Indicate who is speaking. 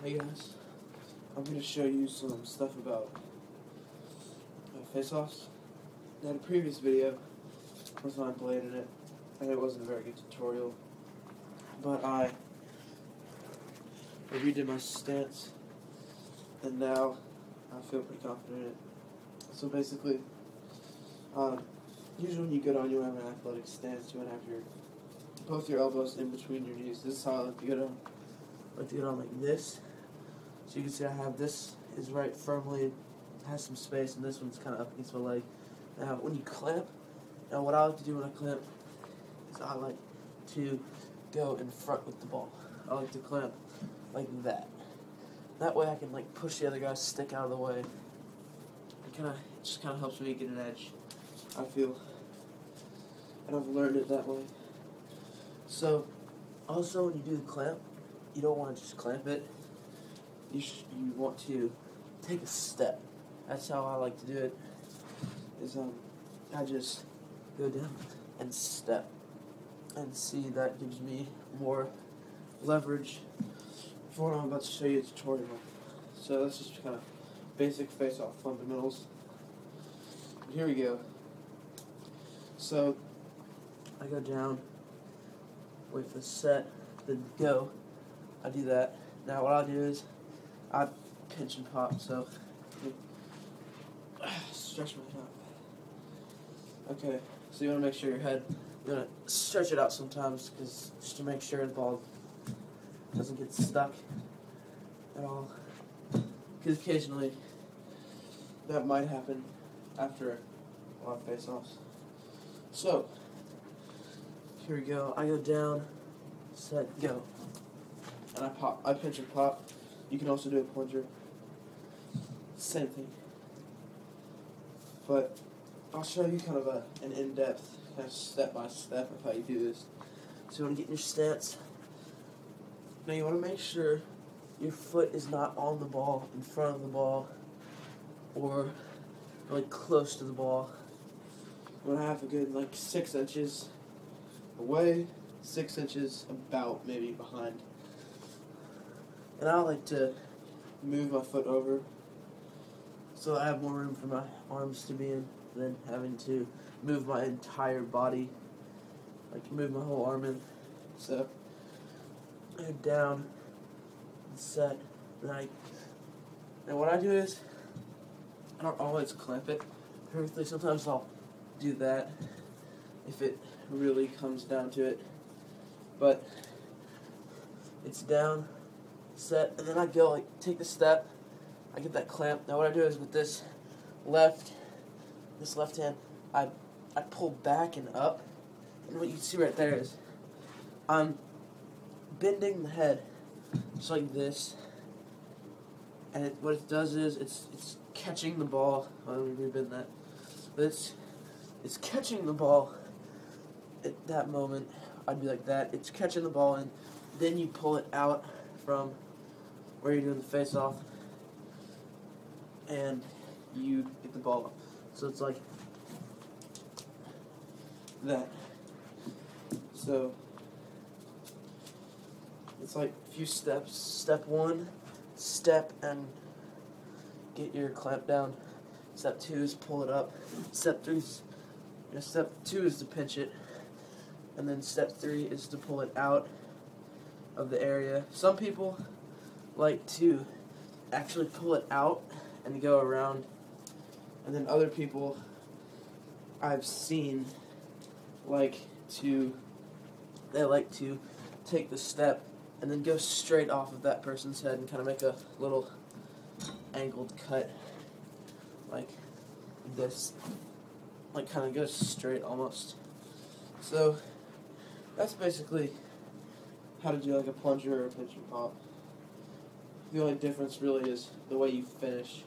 Speaker 1: Hey guys, I'm going to show you some stuff about Faceoffs. Now, in a previous video, was when I played in it, and it wasn't a very good tutorial, but I redid my stance, and now I feel pretty confident in it. So basically, usually when you go down, you want to have an athletic stance. You want to have both your elbows in between your knees. This is how I like to go down. I like to go down like this. So you can see I have this is right firmly, has some space, and this one's kind of up against my leg. Now when you clamp, now what I like to do when I clamp is I like to go in front with the ball. I like to clamp like that. That way I can like push the other guy's stick out of the way. It just kind of helps me get an edge, I feel. And I've learned it that way. So also when you do the clamp, you don't want to just clamp it. You want to take a step. That's how I like to do it. Is I just go down and step, and see that gives me more leverage for what I'm about to show you a tutorial. So that's just kind of basic face-off fundamentals. Here we go. So I go down, wait for the set, then go. I do that. Now what I'll do is I pinch and pop, so stretch my head out. Okay, so you want to make sure your head, you're going to stretch it out sometimes, just to make sure the ball doesn't get stuck at all. Because occasionally that might happen after a lot of face-offs. So here we go. I go down, set, go, and I pop. I pinch and pop. You can also do a plunger. Same thing. But I'll show you kind of an in-depth, kind of step-by-step of how you do this. So you want to get in your stance. Now you want to make sure your foot is not on the ball, in front of the ball, or really close to the ball. You want to have a good 6 inches away, 6 inches about maybe behind. And I like to move my foot over so I have more room for my arms to be in than having to move my entire body, like move my whole arm in. So I go down and set, and what I do is I don't always clamp it perfectly. Sometimes I'll do that if it really comes down to it, but it's down, set, and then I go take the step. I get that clamp. Now what I do is with this left hand, I pull back and up, and what you see right there is I'm bending the head just like this, and what it does is it's catching the ball. Let me rebend that. But it's catching the ball at that moment. I'd be like that. It's catching the ball, and then you pull it out from where you're doing the face-off, and you get the ball up. So it's like that. So it's like a few steps. Step 1, step and get your clamp down. Step 2 is pull it up. Step 2 is to pinch it, and then step 3 is to pull it out of the area. Some people like to actually pull it out and go around, and then other people I've seen like to take the step and then go straight off of that person's head and kind of make a little angled cut like this, like kind of goes straight almost. So that's basically how to do like a plunger or a pinch and pop. The only difference really is the way you finish.